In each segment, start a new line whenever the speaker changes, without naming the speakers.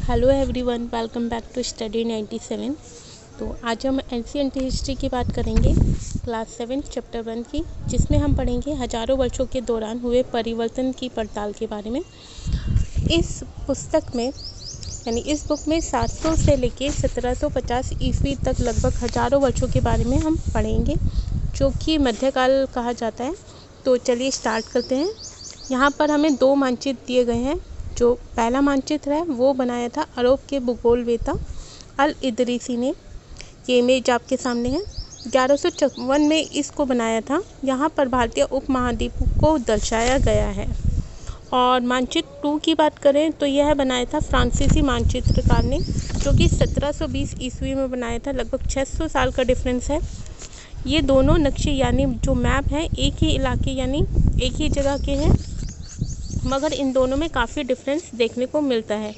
Hello everyone, welcome back to study 97। तो आज हम एंशिएंट हिस्ट्री की बात करेंगे क्लास 7 चैप्टर 1 की, जिसमें हम पढ़ेंगे हजारों वर्षों के दौरान हुए परिवर्तन की पड़ताल के बारे में। इस पुस्तक में इस बुक में 700 से लेकर 1750 ईस्वी तक लगभग हजारों वर्षों के बारे में हम पढ़ेंगे, जो कि मध्यकाल कहा जाता है। तो चलिए स्टार्ट करते हैं। यहाँ पर हमें 2 मानचित्र दिए गए हैं। जो पहला मानचित्र है वो बनाया था अरब के भूगोलवेत्ता अल इदरीसी ने। ये इमेज आपके सामने है। 1154 में इसको बनाया था। यहाँ पर भारतीय उपमहाद्वीप को दर्शाया गया है। और मानचित्र 2 की बात करें तो यह बनाया था फ्रांसीसी मानचित्रकार ने, जो कि 1720 ईस्वी में बनाया था। लगभग 600 साल का डिफरेंस है। ये दोनों नक्शे यानी जो मैप हैं एक ही इलाके यानी एक ही जगह के हैं, मगर इन दोनों में काफ़ी डिफरेंस देखने को मिलता है।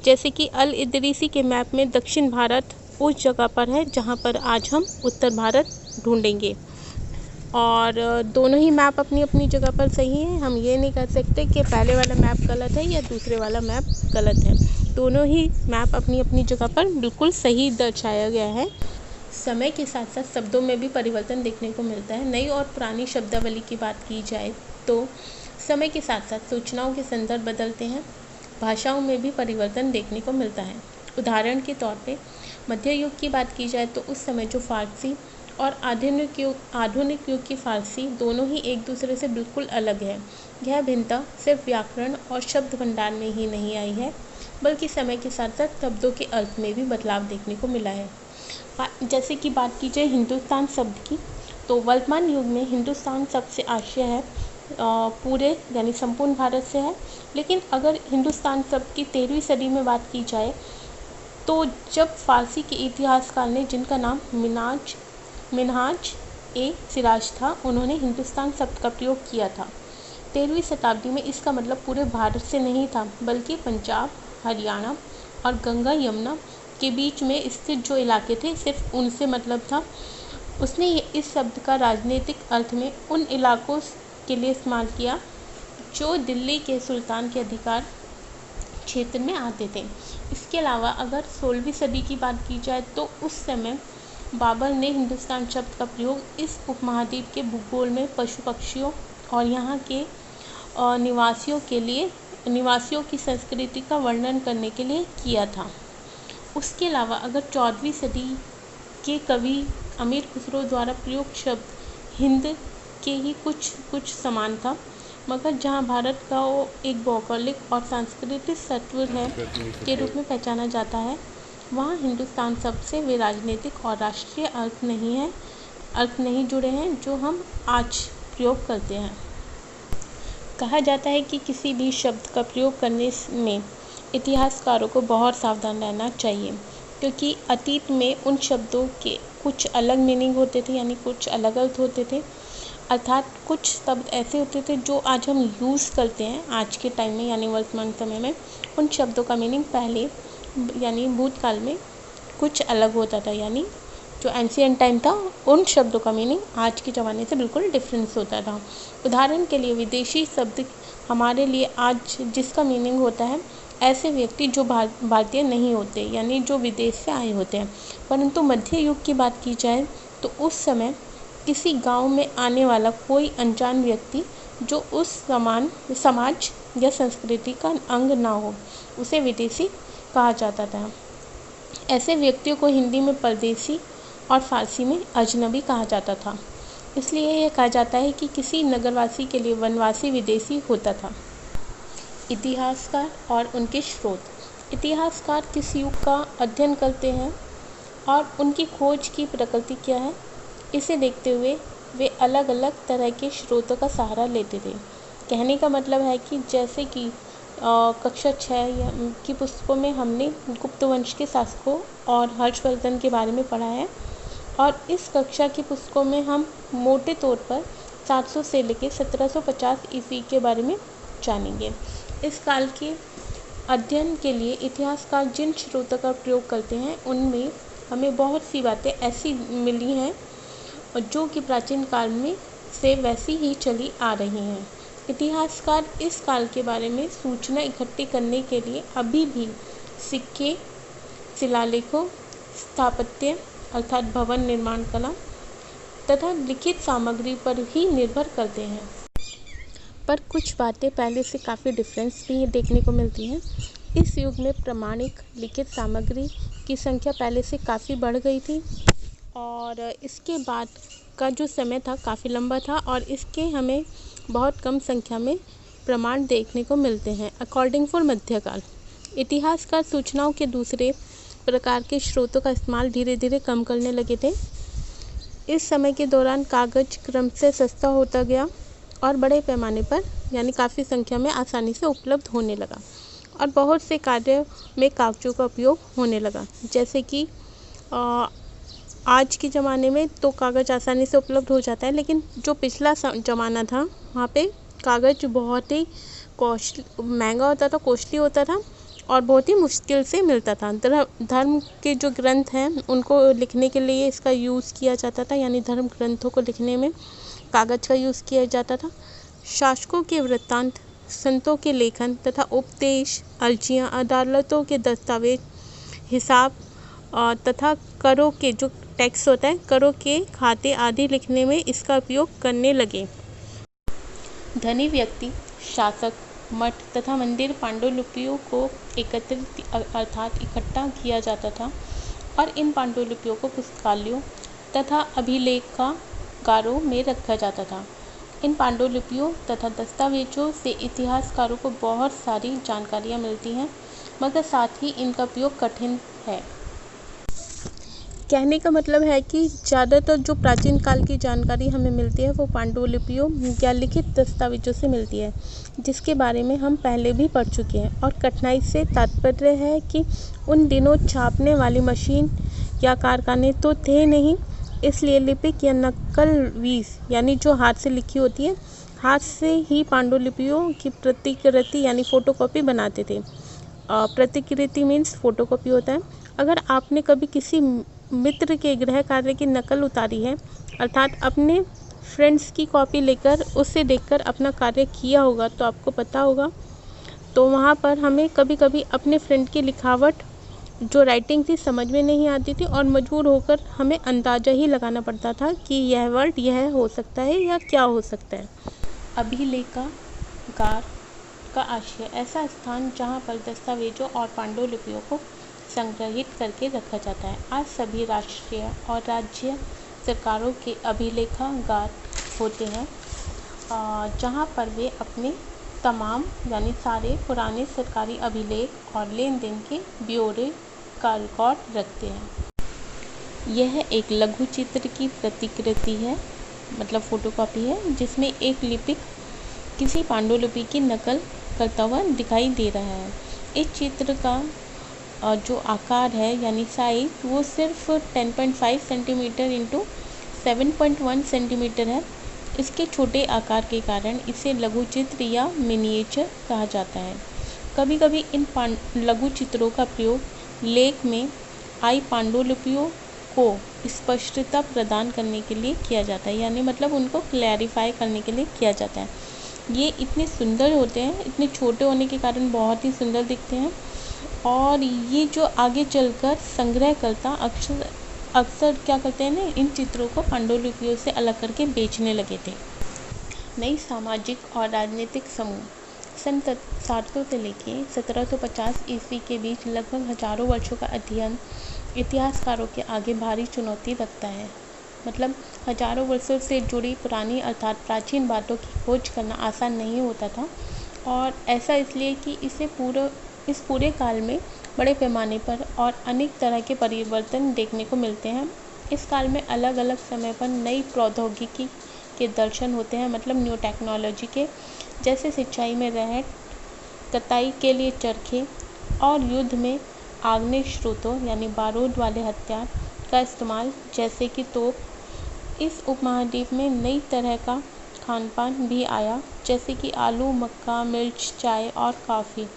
जैसे कि अल इदरीसी के मैप में दक्षिण भारत उस जगह पर है जहां पर आज हम उत्तर भारत ढूंढेंगे। और दोनों ही मैप अपनी अपनी जगह पर सही है। हम ये नहीं कह सकते कि पहले वाला मैप गलत है या दूसरे वाला मैप गलत है। दोनों ही मैप अपनी अपनी जगह पर बिल्कुल सही दर्शाया गया है। समय के साथ साथ शब्दों में भी परिवर्तन देखने को मिलता है। नई और पुरानी शब्दावली की बात की जाए तो समय के साथ साथ सूचनाओं के संदर्भ बदलते हैं। भाषाओं में भी परिवर्तन देखने को मिलता है। उदाहरण के तौर पे मध्य युग की बात की जाए तो उस समय जो फारसी और आधुनिक युग की फारसी दोनों ही एक दूसरे से बिल्कुल अलग है। यह भिन्नता सिर्फ व्याकरण और शब्द भंडार में ही नहीं आई है, बल्कि समय के साथ साथ शब्दों के अर्थ में भी बदलाव देखने को मिला है। जैसे कि बात की जाए हिंदुस्तान शब्द की, तो वर्तमान युग में हिंदुस्तान शब्द से आशय है पूरे यानी संपूर्ण भारत से है। लेकिन अगर हिंदुस्तान शब्द की 13वीं सदी में बात की जाए तो जब फारसी के इतिहासकार ने, जिनका नाम मिनहाज ए सिराज था, उन्होंने हिंदुस्तान शब्द का प्रयोग किया था। 13वीं शताब्दी में इसका मतलब पूरे भारत से नहीं था, बल्कि पंजाब, हरियाणा और गंगा यमुना के बीच में स्थित जो इलाके थे सिर्फ उनसे मतलब था। उसने इस शब्द का राजनीतिक अर्थ में उन इलाकों के लिए इस्तेमाल किया जो दिल्ली के सुल्तान के अधिकार क्षेत्र में आते थे। इसके अलावा अगर 16वीं सदी की बात की जाए तो उस समय बाबर ने हिंदुस्तान शब्द का प्रयोग इस उपमहाद्वीप के भूगोल में पशु पक्षियों और यहाँ के निवासियों की संस्कृति का वर्णन करने के लिए किया था। उसके अलावा अगर 14वीं सदी के कवि अमीर खुसरो द्वारा प्रयोग शब्द हिंद के ही कुछ समान था, मगर जहां भारत का वो एक भौगोलिक और सांस्कृतिक तत्व है के रूप में पहचाना जाता है, वहां हिंदुस्तान शब्द से वे राजनीतिक और राष्ट्रीय अर्थ नहीं जुड़े हैं जो हम आज प्रयोग करते हैं। कहा जाता है कि किसी भी शब्द का प्रयोग करने में इतिहासकारों को बहुत सावधान रहना चाहिए, क्योंकि अतीत में उन शब्दों के कुछ अलग मीनिंग होते थे, यानी कुछ अलग अर्थ होते थे। अर्थात कुछ शब्द ऐसे होते थे जो आज हम यूज़ करते हैं आज के टाइम में यानी वर्तमान समय में, उन शब्दों का मीनिंग पहले यानी भूतकाल में कुछ अलग होता था। यानी जो एंशिएंट टाइम था उन शब्दों का मीनिंग आज के ज़माने से बिल्कुल डिफरेंस होता था। उदाहरण के लिए विदेशी शब्द हमारे लिए आज जिसका मीनिंग होता है ऐसे व्यक्ति जो भारतीय नहीं होते, यानी जो विदेश से आए होते हैं। परंतु मध्य युग की बात की जाए तो उस समय किसी गांव में आने वाला कोई अनजान व्यक्ति जो उस समाज या संस्कृति का अंग ना हो, उसे विदेशी कहा जाता था। ऐसे व्यक्तियों को हिंदी में परदेशी और फारसी में अजनबी कहा जाता था। इसलिए यह कहा जाता है कि किसी नगरवासी के लिए वनवासी विदेशी होता था। इतिहासकार और उनके स्रोत। इतिहासकार किस युग का अध्ययन करते हैं और उनकी खोज की प्रकृति क्या है, इसे देखते हुए वे अलग अलग तरह के स्रोतों का सहारा लेते थे। कहने का मतलब है कि जैसे कि कक्षा 6 की पुस्तकों में हमने गुप्त वंश के शासकों और हर्षवर्धन के बारे में पढ़ा है, और इस कक्षा की पुस्तकों में हम मोटे तौर पर 700 से लेकर 1750 ईस्वी के बारे में जानेंगे। इस काल के अध्ययन के लिए इतिहासकार जिन स्रोतों का प्रयोग करते हैं उनमें हमें बहुत सी बातें ऐसी मिली हैं जो कि प्राचीन काल में से वैसी ही चली आ रही हैं। इतिहासकार इस काल के बारे में सूचना इकट्ठी करने के लिए अभी भी सिक्के, शिलालेखों, स्थापत्य अर्थात भवन निर्माण कला तथा लिखित सामग्री पर ही निर्भर करते हैं। पर कुछ बातें पहले से काफ़ी डिफरेंस भी देखने को मिलती हैं। इस युग में प्रमाणिक लिखित सामग्री की संख्या पहले से काफ़ी बढ़ गई थी और इसके बाद का जो समय था काफ़ी लंबा था और इसके हमें बहुत कम संख्या में प्रमाण देखने को मिलते हैं। अकॉर्डिंग फॉर मध्यकाल, इतिहासकार सूचनाओं के दूसरे प्रकार के स्रोतों का इस्तेमाल धीरे धीरे कम करने लगे थे। इस समय के दौरान कागज़ क्रमशः सस्ता होता गया और बड़े पैमाने पर यानी काफ़ी संख्या में आसानी से उपलब्ध होने लगा और बहुत से कार्यों में कागज़ों का उपयोग होने लगा। जैसे कि आज के ज़माने में तो कागज़ आसानी से उपलब्ध हो जाता है, लेकिन जो पिछला ज़माना था वहाँ पे कागज़ बहुत ही महंगा होता था, कॉस्टली होता था और बहुत ही मुश्किल से मिलता था। धर्म के जो ग्रंथ हैं उनको लिखने के लिए इसका यूज़ किया जाता था, यानी धर्म ग्रंथों को लिखने में कागज़ का यूज़ किया जाता था। शासकों के वृत्तांत, संतों के लेखन तथा उपदेश, अर्जियाँ, अदालतों के दस्तावेज, हिसाब तथा करों के जो टैक्स होता है, करों के खाते आदि लिखने में इसका उपयोग करने लगे। धनी व्यक्ति, शासक, मठ तथा मंदिर पांडुलिपियों को एकत्रित अर्थात इकट्ठा किया जाता था और इन पांडुलिपियों को पुस्तकालयों तथा अभिलेखागारों में रखा जाता था। इन पांडुलिपियों तथा दस्तावेजों से इतिहासकारों को बहुत सारी जानकारियाँ मिलती हैं, मगर साथ ही इनका उपयोग कठिन है। कहने का मतलब है कि ज़्यादातर जो प्राचीन काल की जानकारी हमें मिलती है वो पांडुलिपियों या लिखित दस्तावेजों से मिलती है, जिसके बारे में हम पहले भी पढ़ चुके हैं। और कठिनाई से तात्पर्य है कि उन दिनों छापने वाली मशीन या कारखाने तो थे नहीं, इसलिए लिपिक या नकलवीस यानी जो हाथ से लिखी होती है, हाथ से ही पांडुलिपियों की प्रतिकृति यानी फ़ोटोकॉपी बनाते थे। प्रतिकृति मीन्स फ़ोटोकॉपी होता है। अगर आपने कभी किसी मित्र के गृह कार्य की नकल उतारी है, अर्थात अपने फ्रेंड्स की कॉपी लेकर उसे देखकर अपना कार्य किया होगा, तो आपको पता होगा तो वहाँ पर हमें कभी कभी अपने फ्रेंड की लिखावट जो राइटिंग थी समझ में नहीं आती थी और मजबूर होकर हमें अंदाज़ा ही लगाना पड़ता था कि यह वर्ड यह हो सकता है या क्या हो सकता है। अभिलेखागार का आशय ऐसा स्थान जहाँ पर दस्तावेजों और पांडुलिपियों को संग्रहित करके रखा जाता है। आज सभी राष्ट्रीय और राज्य सरकारों के अभिलेखागार होते हैं, जहाँ पर वे अपने तमाम यानी सारे पुराने सरकारी अभिलेख और लेन देन के ब्यौरे का रिकॉर्ड रखते हैं। यह एक लघु चित्र की प्रतिकृति है, मतलब फोटोकॉपी है, जिसमें एक लिपिक किसी पांडुलिपि की नकल करता हुआ दिखाई दे रहा है। इस चित्र का जो आकार है यानी साइज वो सिर्फ 10.5 सेंटीमीटर इंटू 7.1 सेंटीमीटर है। इसके छोटे आकार के कारण इसे लघु चित्र या मिनिएचर कहा जाता है। कभी कभी इन लघु चित्रों का प्रयोग लेख में आई पांडुलिपियों को स्पष्टता प्रदान करने के लिए किया जाता है, यानी मतलब उनको क्लैरिफाई करने के लिए किया जाता है। ये इतने सुंदर होते हैं, इतने छोटे होने के कारण बहुत ही सुंदर दिखते हैं और ये जो आगे चलकर संग्रहकर्ता अक्सर क्या करते हैं ना, इन चित्रों को पांडुलिपियों से अलग करके बेचने लगे थे। नई सामाजिक और राजनीतिक समूह सन 700 से लेकर 1750 ईस्वी के बीच लगभग हजारों वर्षों का अध्ययन इतिहासकारों के आगे भारी चुनौती रखता है। मतलब हजारों वर्षों से जुड़ी पुरानी अर्थात प्राचीन बातों की खोज करना आसान नहीं होता था और ऐसा इसलिए कि इस पूरे काल में बड़े पैमाने पर और अनेक तरह के परिवर्तन देखने को मिलते हैं। इस काल में अलग अलग समय पर नई प्रौद्योगिकी के दर्शन होते हैं, मतलब न्यू टेक्नोलॉजी के, जैसे सिंचाई में रहट, कताई के लिए चरखे और युद्ध में आग्नेय स्रोतों यानी बारूद वाले हथियार का इस्तेमाल जैसे कि तोप। इस उपमहाद्वीप में नई तरह का खान पान भी आया, जैसे कि आलू, मक्का, मिर्च, चाय और कॉफ़ी।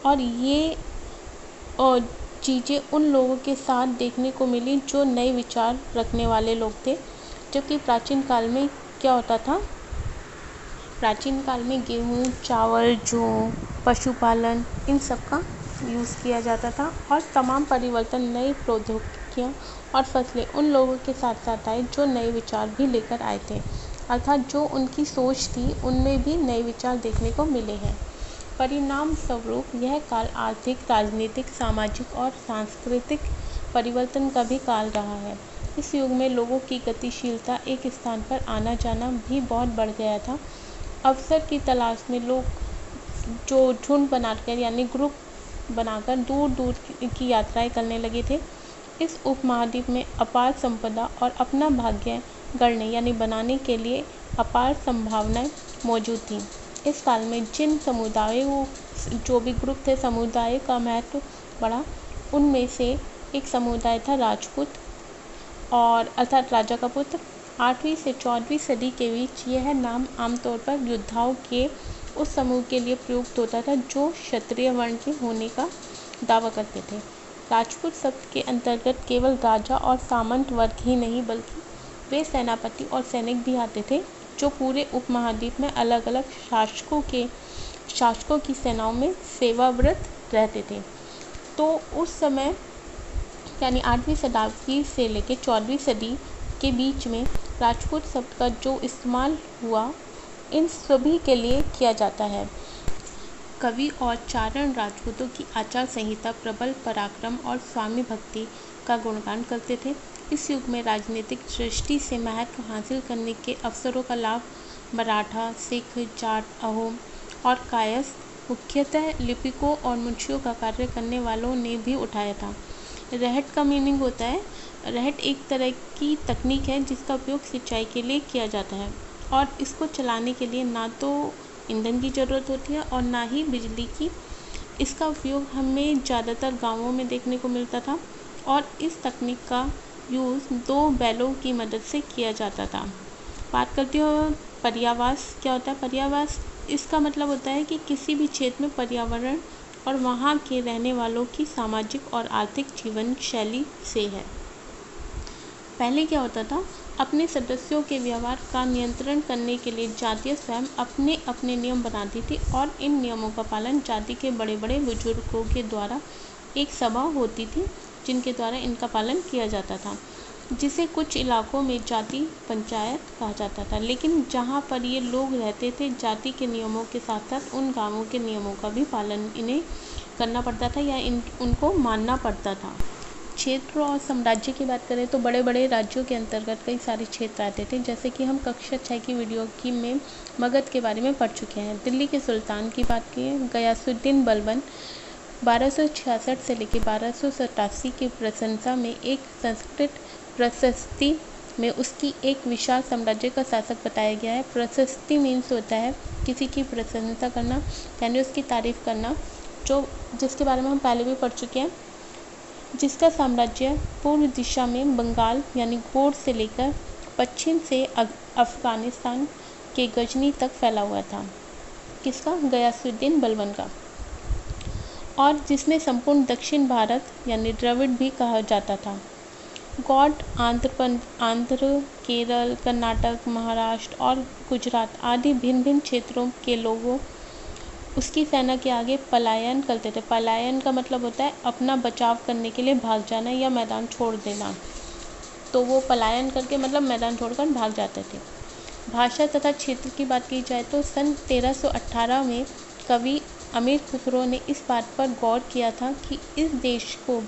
और ये चीज़ें उन लोगों के साथ देखने को मिली जो नए विचार रखने वाले लोग थे, जबकि प्राचीन काल में क्या होता था, प्राचीन काल में गेहूँ, चावल, जौ, पशुपालन इन सब का यूज़ किया जाता था और तमाम परिवर्तन नई प्रौद्योगिकियाँ और फसलें उन लोगों के साथ साथ आए जो नए विचार भी लेकर आए थे, अर्थात जो उनकी सोच थी उनमें भी नए विचार देखने को मिले हैं। परिणाम स्वरूप यह काल आर्थिक, राजनीतिक, सामाजिक और सांस्कृतिक परिवर्तन का भी काल रहा है। इस युग में लोगों की गतिशीलता, एक स्थान पर आना जाना भी बहुत बढ़ गया था। अवसर की तलाश में लोग जो झुंड बनाकर यानी ग्रुप बनाकर दूर दूर की यात्राएं करने लगे थे। इस उपमहाद्वीप में अपार संपदा और अपना भाग्य गढ़ने यानी बनाने के लिए अपार संभावनाएं मौजूद थीं। इस काल में जिन समुदायों, जो भी ग्रुप थे, समुदाय का महत्व बढ़ा। उनमें से एक समुदाय था राजपूत, और अर्थात राजा का पुत्र। 8वीं से 14वीं सदी के बीच यह नाम आमतौर पर योद्धाओं के उस समूह के लिए प्रयुक्त होता था जो क्षत्रिय वर्ण के होने का दावा करते थे। राजपूत शब्द के अंतर्गत केवल राजा और सामंत वर्ग ही नहीं बल्कि वे सेनापति और सैनिक भी आते थे जो पूरे उपमहाद्वीप में अलग अलग शासकों की सेनाओं में सेवाव्रत रहते थे। तो उस समय यानी 8वीं शताब्दी से लेकर 14वीं सदी के बीच में राजपूत शब्द का जो इस्तेमाल हुआ इन सभी के लिए किया जाता है। कवि और चारण राजपूतों की आचार संहिता प्रबल पराक्रम और स्वामी भक्ति का गुणगान करते थे। इस युग में राजनीतिक दृष्टि से महत्व हासिल करने के अवसरों का लाभ मराठा, सिख, जाट, अहोम और कायस्थ, मुख्यतः लिपिकों और मुंशियों का कार्य करने वालों ने भी उठाया था। रहट का मीनिंग होता है, रहट एक तरह की तकनीक है जिसका उपयोग सिंचाई के लिए किया जाता है और इसको चलाने के लिए ना तो ईंधन की ज़रूरत होती है और ना ही बिजली की। इसका उपयोग हमें ज़्यादातर गांवों में देखने को मिलता था और इस तकनीक का यूज़ 2 बैलों की मदद से किया जाता था। बात करती हूँ पर्यावास क्या होता है। पर्यावास इसका मतलब होता है कि किसी भी क्षेत्र में पर्यावरण और वहाँ के रहने वालों की सामाजिक और आर्थिक जीवन शैली से है। पहले क्या होता था, अपने सदस्यों के व्यवहार का नियंत्रण करने के लिए जातियाँ स्वयं अपने अपने नियम बनाती थी और इन नियमों का पालन जाति के बड़े बड़े बुजुर्गों के द्वारा एक सभा होती थी जिनके द्वारा इनका पालन किया जाता था, जिसे कुछ इलाकों में जाति पंचायत कहा जाता था। लेकिन जहाँ पर ये लोग रहते थे, जाति के नियमों के साथ साथ उन गांवों के नियमों का भी पालन इन्हें करना पड़ता था या उनको मानना पड़ता था। क्षेत्र और साम्राज्य की बात करें तो बड़े बड़े राज्यों के अंतर्गत कई सारे क्षेत्र आते थे, जैसे कि हम कक्षा 6 की वीडियो में मगध के बारे में पढ़ चुके हैं। दिल्ली के सुल्तान की बात की, गयासुद्दीन बलबन 1266 से लेकर 1287 की प्रशंसा में एक संस्कृत प्रशस्ति में उसकी एक विशाल साम्राज्य का शासक बताया गया है। प्रशस्ति मीन्स होता है किसी की प्रशंसा करना यानी उसकी तारीफ करना, जिसके बारे में हम पहले भी पढ़ चुके हैं। जिसका साम्राज्य पूर्व दिशा में बंगाल यानी गोड़ से लेकर पश्चिम से अफगानिस्तान के गजनी तक फैला हुआ था। किसका? गयासुद्दीन बलबन का। और जिसमें संपूर्ण दक्षिण भारत यानी द्रविड़ भी कहा जाता था। गौड़ आंध्र, केरल, कर्नाटक, महाराष्ट्र और गुजरात आदि भिन्न भिन्न क्षेत्रों के लोगों उसकी सेना के आगे पलायन करते थे। पलायन का मतलब होता है अपना बचाव करने के लिए भाग जाना या मैदान छोड़ देना। तो वो पलायन करके मतलब मैदान छोड़कर भाग जाते थे। भाषा तथा क्षेत्र की बात की जाए तो सन 1318 में कवि अमीर खुसरो ने इस बात पर गौर किया था कि इस देश को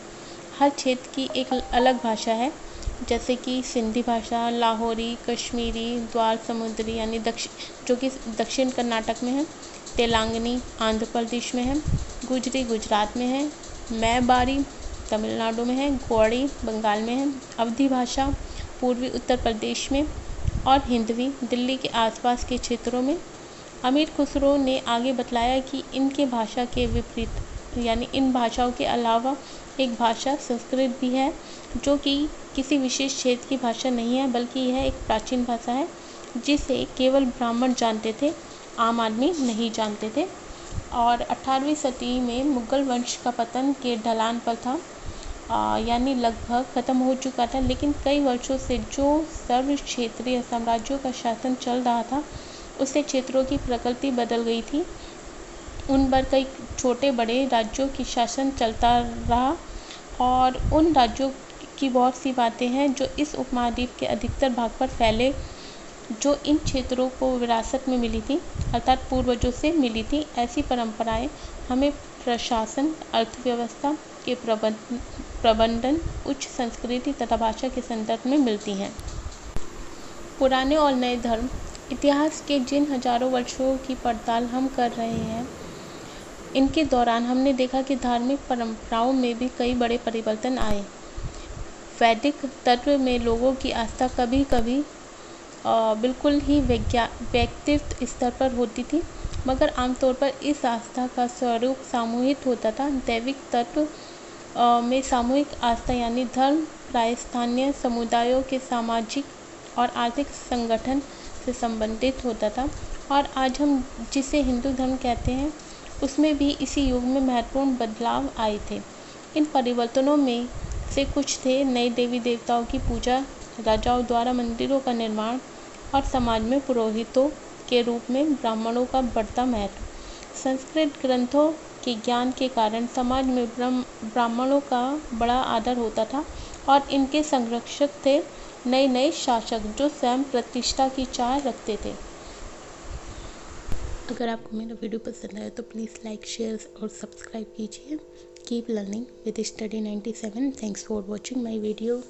हर क्षेत्र की एक अलग भाषा है, जैसे कि सिंधी भाषा, लाहौरी, कश्मीरी, द्वार समुद्री यानी जो कि दक्षिण कर्नाटक में है, तेलंगानी आंध्र प्रदेश में है, गुजरी गुजरात में है, मैबारी तमिलनाडु में है, गौड़ी बंगाल में है, अवधी भाषा पूर्वी उत्तर प्रदेश में और हिंदवी दिल्ली के आसपास के क्षेत्रों में। अमीर खुसरो ने आगे बतलाया कि इनके भाषा के विपरीत यानी इन भाषाओं के अलावा एक भाषा संस्कृत भी है, जो कि किसी विशेष क्षेत्र की भाषा नहीं है बल्कि यह एक प्राचीन भाषा है जिसे केवल ब्राह्मण जानते थे, आम आदमी नहीं जानते थे। और 18वीं सदी में मुगल वंश का पतन के ढलान पर था, यानी लगभग ख़त्म हो चुका था, लेकिन कई वर्षों से जो सर्व क्षेत्रीय साम्राज्यों का शासन चल रहा था उससे क्षेत्रों की प्रकृति बदल गई थी। उन पर कई छोटे बड़े राज्यों की शासन चलता रहा और उन राज्यों की बहुत सी बातें हैं जो इस उपमहाद्वीप के अधिकतर भाग पर फैले, जो इन क्षेत्रों को विरासत में मिली थी, अर्थात पूर्वजों से मिली थी। ऐसी परंपराएं हमें प्रशासन, अर्थव्यवस्था के प्रबंधन, उच्च संस्कृति तथा भाषा के संदर्भ में मिलती हैं। पुराने और नए धर्म इतिहास के जिन हजारों वर्षों की पड़ताल हम कर रहे हैं, इनके दौरान हमने देखा कि धार्मिक परंपराओं में भी कई बड़े परिवर्तन आए। वैदिक तत्व में लोगों की आस्था कभी कभी बिल्कुल ही व्यक्तिगत स्तर पर होती थी, मगर आमतौर पर इस आस्था का स्वरूप सामूहिक होता था। दैविक तत्व में सामूहिक आस्था यानी धर्म प्राय स्थानीय समुदायों के सामाजिक और आर्थिक संगठन से संबंधित होता था, और आज हम जिसे हिंदू धर्म कहते हैं उसमें भी इसी युग में महत्वपूर्ण बदलाव आए थे। इन परिवर्तनों में से कुछ थे नए देवी देवताओं की पूजा, राजाओं द्वारा मंदिरों का निर्माण और समाज में पुरोहितों के रूप में ब्राह्मणों का बढ़ता महत्व। संस्कृत ग्रंथों के ज्ञान के कारण समाज में ब्राह्मणों का बड़ा आदर होता था और इनके संरक्षक थे नए नए शासक जो स्वयं प्रतिष्ठा की चाह रखते थे। अगर आपको मेरा वीडियो पसंद आया तो प्लीज़ लाइक, शेयर और सब्सक्राइब कीजिए। Keep learning with study 97। Thanks for watching my video.